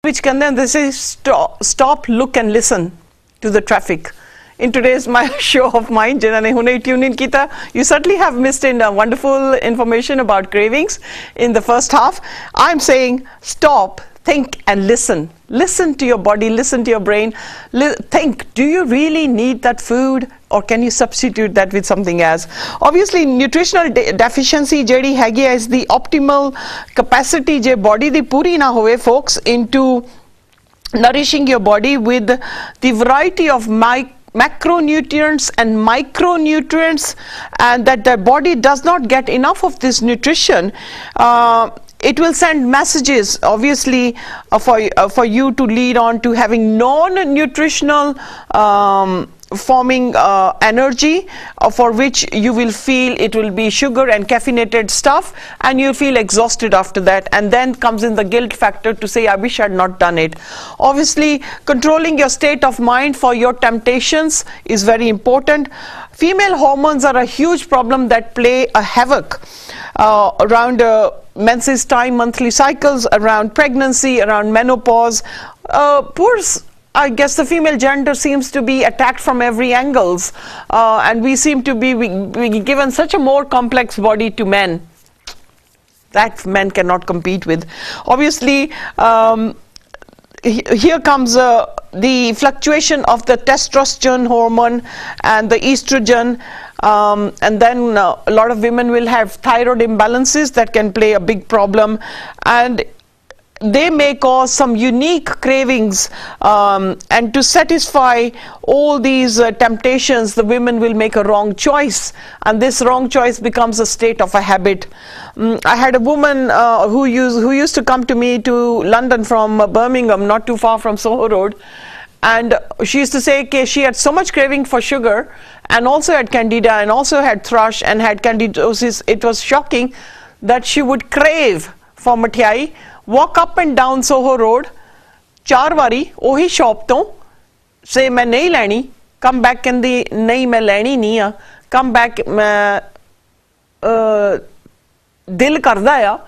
which can then they say stop, look and listen to the traffic. In today's my show of mine, jinane hune tune in kita, you certainly have missed in wonderful information about cravings in the first half. I'm saying stop, think and listen. Listen to your body, listen to your brain. Think, do you really need that food or can you substitute that with something else? Obviously, nutritional deficiency jedi hagi is the optimal capacity je body di puri na hove, folks, into nourishing your body with the variety of macronutrients and micronutrients, and that the body does not get enough of this nutrition. It will send messages, obviously, for you to lead on to having non-nutritional forming energy, for which you will feel it will be sugar and caffeinated stuff, and you'll feel exhausted after that, and then comes in the guilt factor to say, I wish I had not done it. Obviously, controlling your state of mind for your temptations is very important. Female hormones are a huge problem that play a havoc around menses time, monthly cycles, around pregnancy, around menopause. I guess the female gender seems to be attacked from every angles, and we seem to be given such a more complex body to men that men cannot compete with. Obviously, here comes the fluctuation of the testosterone hormone and the estrogen, and then a lot of women will have thyroid imbalances that can play a big problem, and they may cause some unique cravings, and to satisfy all these temptations, the women will make a wrong choice, and this wrong choice becomes a state of a habit. I had a woman who used to come to me to London from Birmingham, not too far from Soho Road, and she used to say okay, she had so much craving for sugar, and also had candida, and also had thrush, and had candidosis. It was shocking that she would crave for mithai, walk up and down Soho Road, 4 wari, ohi shop to, say main nahi leni, come back and the nahi main leni nahi hai, come back dil karda ya,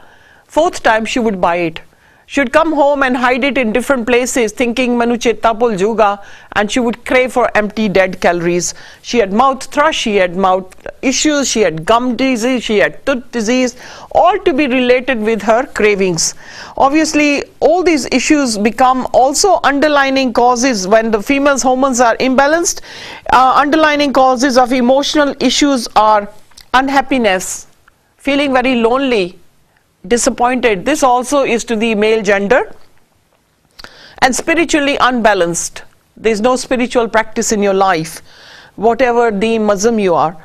4th time she would buy it. She would come home and hide it in different places, thinking manu chetta bhul juga, and she would crave for empty dead calories. She had mouth thrush, she had mouth issues, she had gum disease, she had tooth disease, all to be related with her cravings. Obviously, all these issues become also underlining causes when the female's hormones are imbalanced. Underlining causes of emotional issues are unhappiness, feeling very lonely, disappointed. This also is to the male gender. And spiritually unbalanced. There is no spiritual practice in your life, whatever the Muslim you are.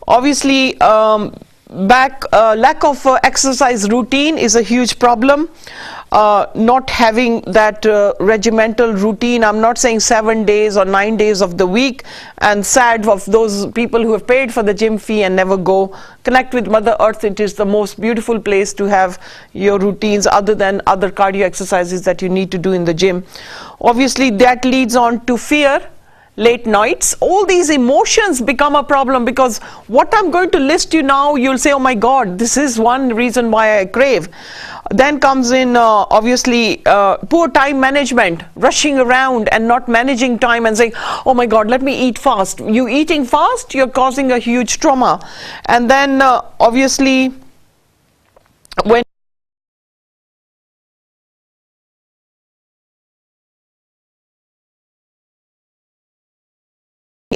Obviously, lack of exercise routine is a huge problem. Not having that regimental routine. I'm not saying 7 days or 9 days of the week, and sad of those people who have paid for the gym fee and never go. Connect with Mother Earth. It is the most beautiful place to have your routines other than other cardio exercises that you need to do in the gym. Obviously, that leads on to fear, late nights. All these emotions become a problem, because what I'm going to list you now, you'll say, oh my God, this is one reason why I crave. Then comes in obviously poor time management, rushing around and not managing time and saying, oh my God, let me eat fast. You eating fast, you're causing a huge trauma. And then obviously when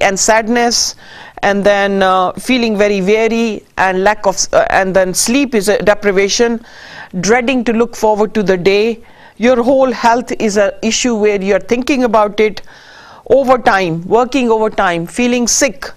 and sadness, and then feeling very weary, and lack of and then sleep is a deprivation, dreading to look forward to the day. Your whole health is an issue where you're thinking about it. Overtime, working overtime, feeling sick,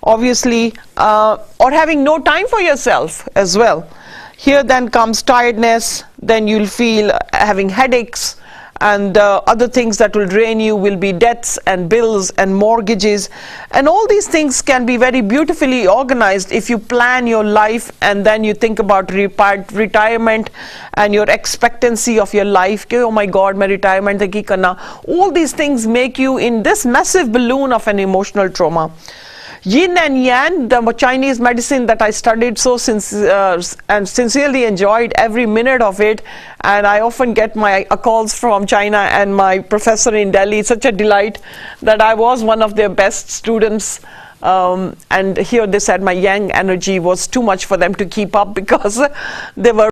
obviously, or having no time for yourself as well. Here then comes tiredness, then you'll feel having headaches, and other things that will drain you will be debts and bills and mortgages, and all these things can be very beautifully organized if you plan your life and then you think about retirement and your expectancy of your life. Oh my God, my retirement ki karna. All these things make you in this massive balloon of an emotional trauma. Yin and Yang, the Chinese medicine that I studied and sincerely enjoyed every minute of it, and I often get my calls from China and my professor in Delhi. Such a delight that I was one of their best students. And here they said my yang energy was too much for them to keep up because they were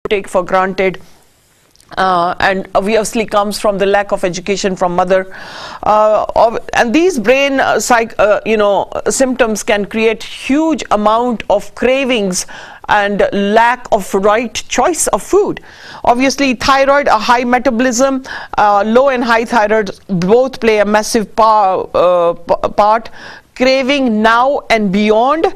take for granted. And obviously comes from the lack of education from mother, and these brain symptoms can create huge amount of cravings and lack of right choice of food. Obviously thyroid, a high metabolism, low and high thyroid both play a massive part. Craving now and beyond.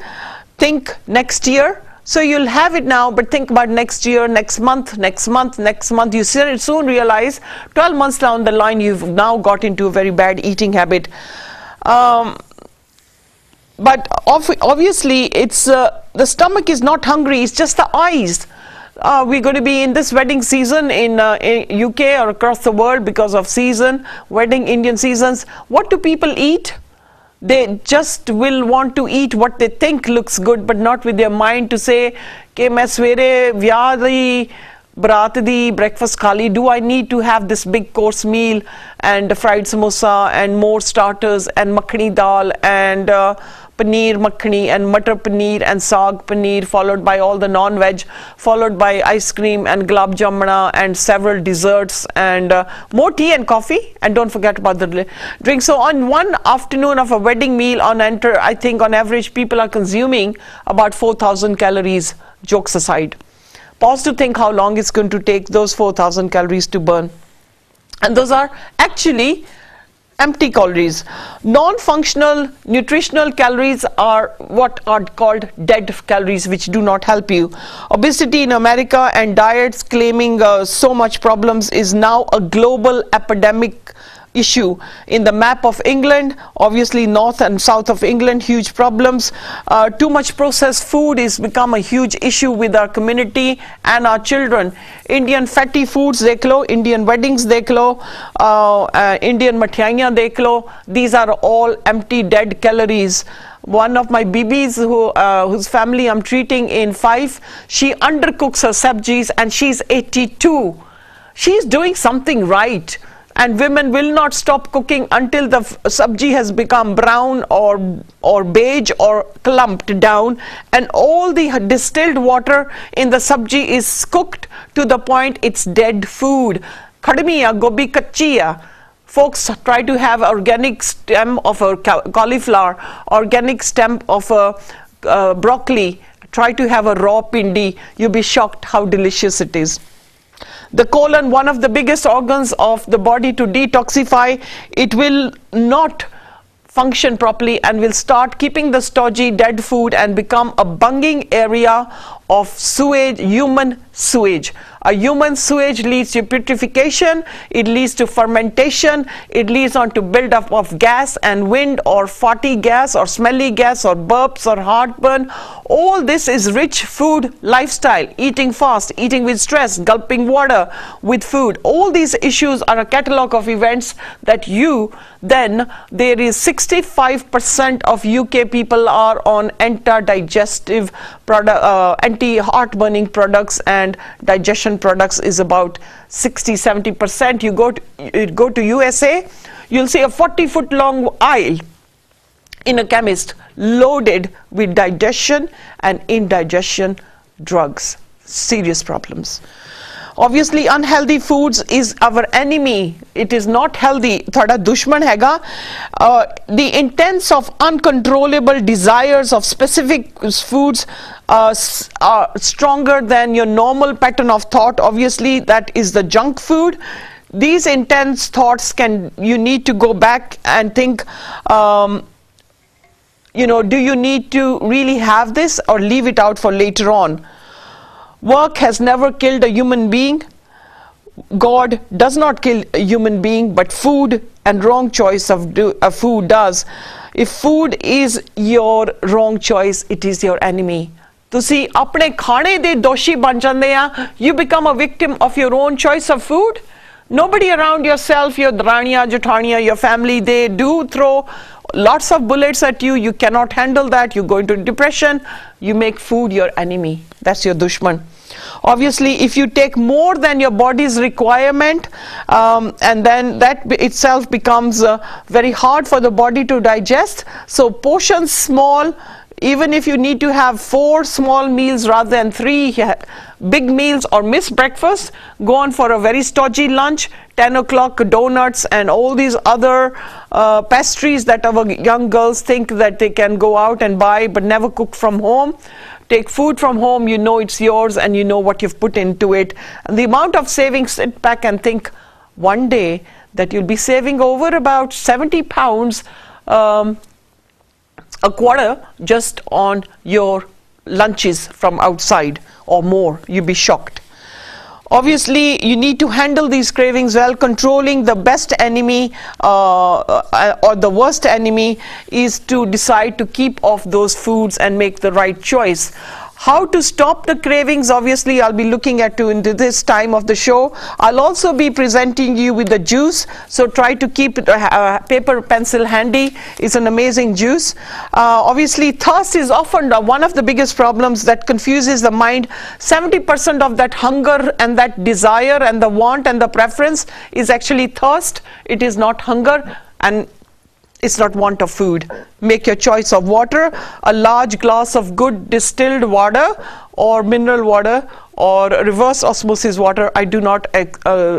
Think next year. So you'll have it now, but think about next year, next month, next month, next month. You soon realize 12 months down the line, you've now got into a very bad eating habit. But obviously, it's the stomach is not hungry, it's just the eyes. We're going to be in this wedding season in UK or across the world because of wedding Indian seasons. What do people eat? They just will want to eat what they think looks good, but not with their mind to say, "Ke main swere vyah di baraat di breakfast khali. Do I need to have this big course meal and fried samosa and more starters and makhani dal and paneer makhani and matar paneer and saag paneer, followed by all the non-veg, followed by ice cream and gulab jamuna and several desserts and more tea and coffee, and don't forget about the drink." So on one afternoon of a wedding meal I think on average people are consuming about 4,000 calories, jokes aside. Pause to think how long it's going to take those 4,000 calories to burn. And those are actually empty calories. Non-functional nutritional calories are what are called dead calories, which do not help you. Obesity in America and diets claiming so much problems is now a global epidemic issue. In the map of England, obviously north and south of England, huge problems. Too much processed food is become a huge issue with our community and our children. Indian fatty foods dekh lo, Indian weddings dekh lo, Indian mathiaiyan dekh lo. These are all empty dead calories. One of my BBs whose family I'm treating in Fife, she undercooks her sabjis and she's 82. She's doing something right. And women will not stop cooking until the sabji has become brown or beige or clumped down, and all the distilled water in the sabji is cooked to the point it's dead food. Khadmiya, gobi kachiya. Folks try to have organic stem of a cauliflower, organic stem of a broccoli. Try to have a raw pindi. You'll be shocked how delicious it is. The colon, one of the biggest organs of the body to detoxify, it will not function properly and will start keeping the stodgy dead food and become a bunging area of sewage, human sewage. A human sewage leads to putrefaction, it leads to fermentation, it leads on to build-up of gas and wind or farty gas or smelly gas or burps or heartburn. All this is rich food lifestyle, eating fast, eating with stress, gulping water with food. All these issues are a catalogue of events that there is 65% of UK people are on anti-digestive product, anti-heartburning products, and digestion products is about 60-70%. You go to USA, you'll see a 40-foot long aisle in a chemist loaded with digestion and indigestion drugs. Serious problems. Obviously, unhealthy foods is our enemy. It is not healthy. Thada dushman hega. The intense of uncontrollable desires of specific foods are stronger than your normal pattern of thought. Obviously, that is the junk food. These intense thoughts you need to go back and think, do you need to really have this or leave it out for later on? Work has never killed a human being. God does not kill a human being, but food and wrong choice of food does. If food is your wrong choice, it is your enemy. ਤੁਸੀਂ ਆਪਣੇ ਖਾਣੇ ਦੇ ਦੋਸ਼ੀ ਬਣ ਜਾਂਦੇ ਆ. You become a victim of your own choice of food. Nobody around yourself, your dharaniya, jathaniya, your family, they do throw lots of bullets at you. You cannot handle that. You go into depression. You make food your enemy. That's your dushman. Obviously, if you take more than your body's requirement, and then that itself becomes very hard for the body to digest. So portions small. Even if you need to have 4 small meals rather than 3 big meals or miss breakfast, go on for a very stodgy lunch, 10 o'clock donuts and all these other pastries that our young girls think that they can go out and buy but never cook from home. Take food from home, you know it's yours and you know what you've put into it. And the amount of savings, sit back and think one day that you'll be saving over about 70 pounds a quarter just on your lunches from outside or more. You'll be shocked. Obviously, you need to handle these cravings well. Controlling the best enemy or the worst enemy is to decide to keep off those foods and make the right choice. How to stop the cravings, obviously I'll be looking at into this time of the show. I'll also be presenting you with the juice, so try to keep paper pencil handy. It's an amazing juice. Obviously thirst is often one of the biggest problems that confuses the mind. 70% of that hunger and that desire and the want and the preference is actually thirst. It is not hunger and it's not want of food. Make your choice of water, a large glass of good distilled water or mineral water or reverse osmosis water. I do not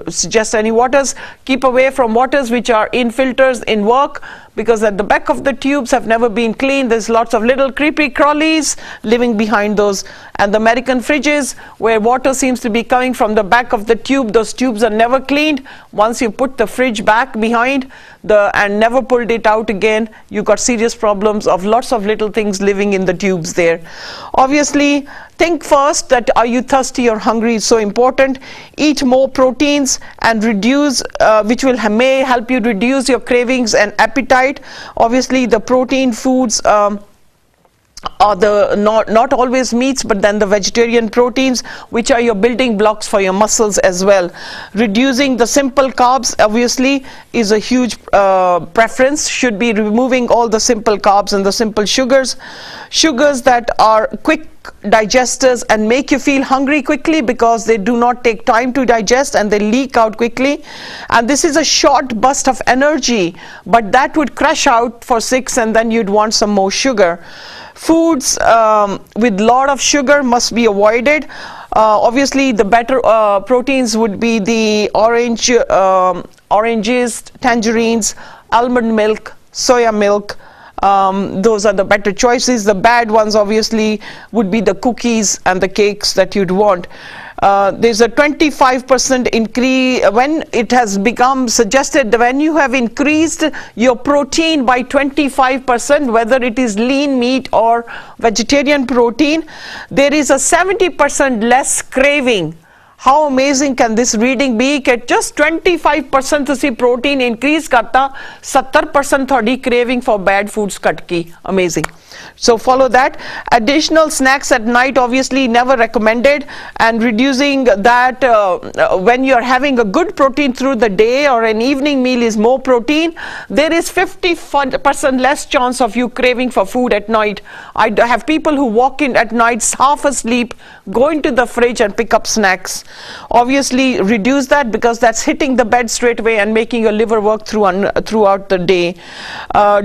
suggest any waters. Keep away from waters which are in filters in work, because at the back of the tubes have never been cleaned. There's lots of little creepy crawlies living behind those. And the American fridges, where water seems to be coming from the back of the tube, those tubes are never cleaned. Once you put the fridge back behind and never pulled it out again, you got serious problems of lots of little things living in the tubes there. Obviously, think first that are you thirsty or hungry is so important. Eat more proteins and reduce, which may help you reduce your cravings and appetite. Obviously, the protein foods are the not always meats, but then the vegetarian proteins, which are your building blocks for your muscles as well. Reducing the simple carbs obviously is a huge preference. Should be removing all the simple carbs and the simple sugars that are quick digesters and make you feel hungry quickly, because they do not take time to digest and they leak out quickly, and this is a short burst of energy, but that would crash out for 6 and then you'd want some more sugar. Foods with lot of sugar must be avoided. Obviously the better proteins would be the oranges, tangerines, almond milk, soya milk. Those are the better choices. The bad ones obviously would be the cookies and the cakes that you'd want. There's a 25% increase when it has become suggested that when you have increased your protein by 25%, whether it is lean meat or vegetarian protein, there is a 70% less craving. How amazing can this reading be? That just 25% ਤੁਸੀਂ protein increase करता, 70% ਤੁਹਾਡੀ craving for bad foods ਕੱਟ ਗਈ. Amazing. So follow that. Additional snacks at night obviously never recommended, and reducing that when you're having a good protein through the day or an evening meal is more protein, there is 50% less chance of you craving for food at night. I have people who walk in at night half asleep, go into the fridge and pick up snacks. Obviously reduce that, because that's hitting the bed straight away and making your liver work throughout the day.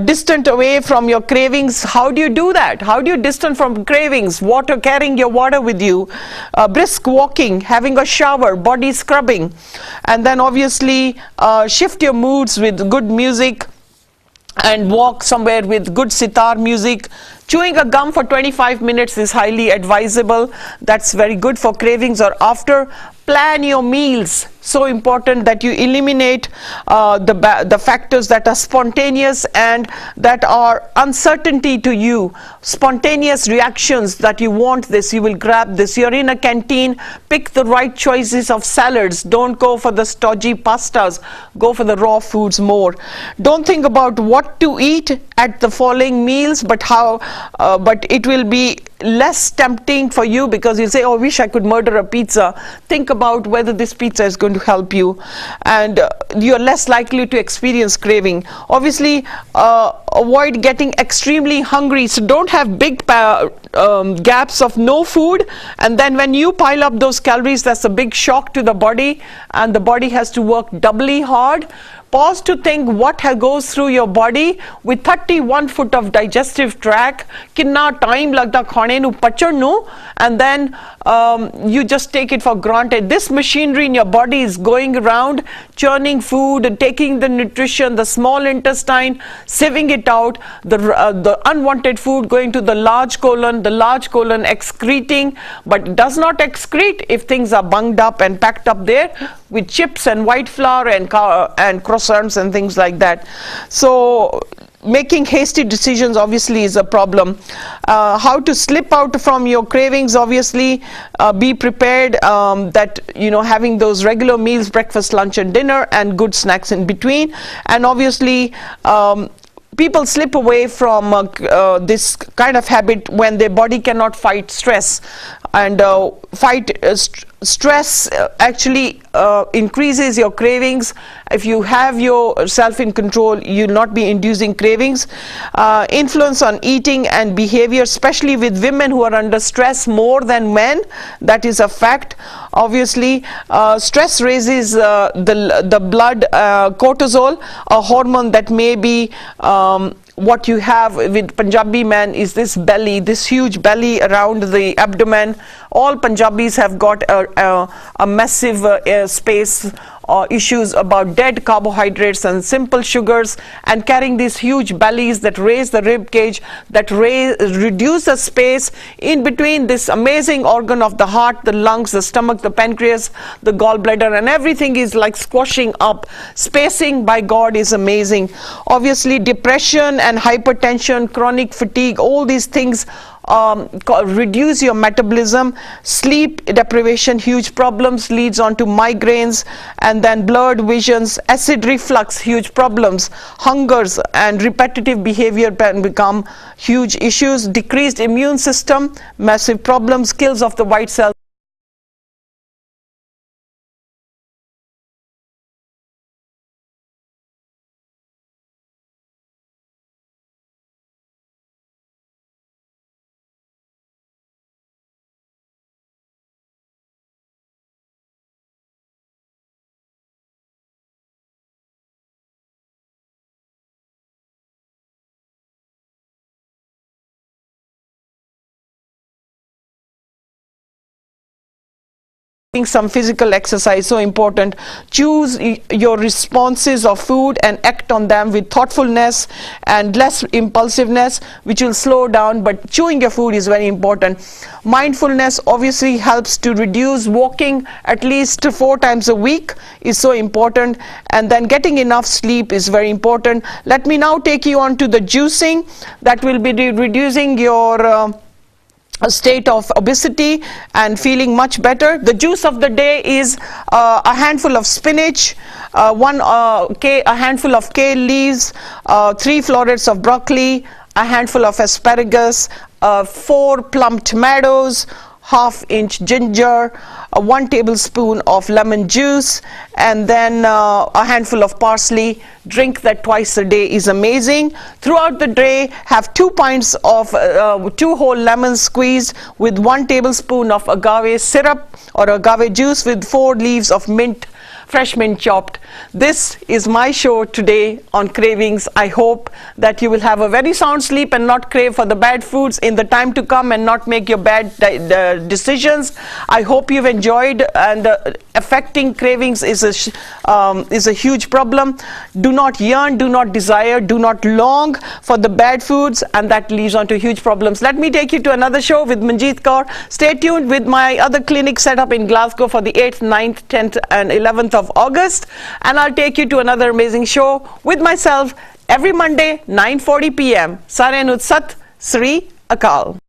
Distant away from your cravings. How do you do that? How do you distant from cravings? Water, carrying your water with you, brisk walking, having a shower, body scrubbing, and then obviously shift your moods with good music and walk somewhere with good sitar music. Chewing a gum for 25 minutes is highly advisable. That's very good for cravings or after. Plan your meals. So important that you eliminate the factors that are spontaneous and that are uncertainty to you. Spontaneous reactions that you want this, you will grab this. You're in a canteen, pick the right choices of salads. Don't go for the stodgy pastas. Go for the raw foods more. Don't think about what to eat at the following meals, but but it will be less tempting for you, because you'll say, oh, I wish I could murder a pizza. Think about whether this pizza is going to help you, and you're less likely to experience craving. Obviously, avoid getting extremely hungry. So don't have big gaps of no food, and then when you pile up those calories, that's a big shock to the body, and the body has to work doubly hard. Pause to think what goes through your body. With 31 foot of digestive tract, kinna time lagda khane nu pachon nu, and then you just take it for granted. This machinery in your body is going around, churning food, taking the nutrition, the small intestine, sieving it out, the unwanted food going to the large colon excreting, but does not excrete if things are bunged up and packed up there with chips and white flour and croissants and things like that. So making hasty decisions obviously is a problem. How to slip out from your cravings, obviously be prepared that having those regular meals, breakfast, lunch and dinner, and good snacks in between. And obviously people slip away from this kind of habit when their body cannot fight stress, and stress actually increases your cravings. If you have yourself in control, you'll not be inducing cravings. Influence on eating and behavior, especially with women who are under stress more than men. That is a fact. Obviously, stress raises the blood cortisol, a hormone that may be what you have with Punjabi man is this belly, this huge belly around the abdomen. All Punjabis have got a massive space issues about dead carbohydrates and simple sugars, and carrying these huge bellies that raise the rib cage, that reduce the space in between this amazing organ of the heart, the lungs, the stomach, the pancreas, the gallbladder, and everything is like squashing up. Spacing by God is amazing. Obviously, depression and hypertension, chronic fatigue, all these things reduce your metabolism. Sleep deprivation, huge problems, leads on to migraines, and then blurred visions, acid reflux, huge problems, hungers and repetitive behavior can become huge issues, decreased immune system, massive problems, kills of the white cells. Some physical exercise, so important. Choose your responses of food and act on them with thoughtfulness and less impulsiveness, which will slow down, but chewing your food is very important. Mindfulness obviously helps to reduce. Walking at least 4 times a week is so important, and then getting enough sleep is very important. Let me now take you on to the juicing that will be reducing your a state of obesity and feeling much better. The juice of the day is a handful of spinach, a handful of kale leaves, 3 florets of broccoli, a handful of asparagus, 4 plum tomatoes, half-inch ginger, 1 tablespoon of lemon juice, and then a handful of parsley. Drink that twice a day is amazing. Throughout the day, have 2 pints of 2 whole lemons squeezed with 1 tablespoon of agave syrup or agave juice with 4 leaves of mint, fresh mint chopped. This is my show today on Cravings. I hope that you will have a very sound sleep and not crave for the bad foods in the time to come and not make your bad decisions. I hope you've enjoyed, and affecting cravings is a huge problem. Do not yearn, do not desire, do not long for the bad foods, and that leads on to huge problems. Let me take you to another show with Manjeet Kaur. Stay tuned with my other clinic set up in Glasgow for the 8th, 9th, 10th and 11th of August, and I'll take you to another amazing show with myself every Monday 9:40 p.m. Saarenu Sat Sri Akal.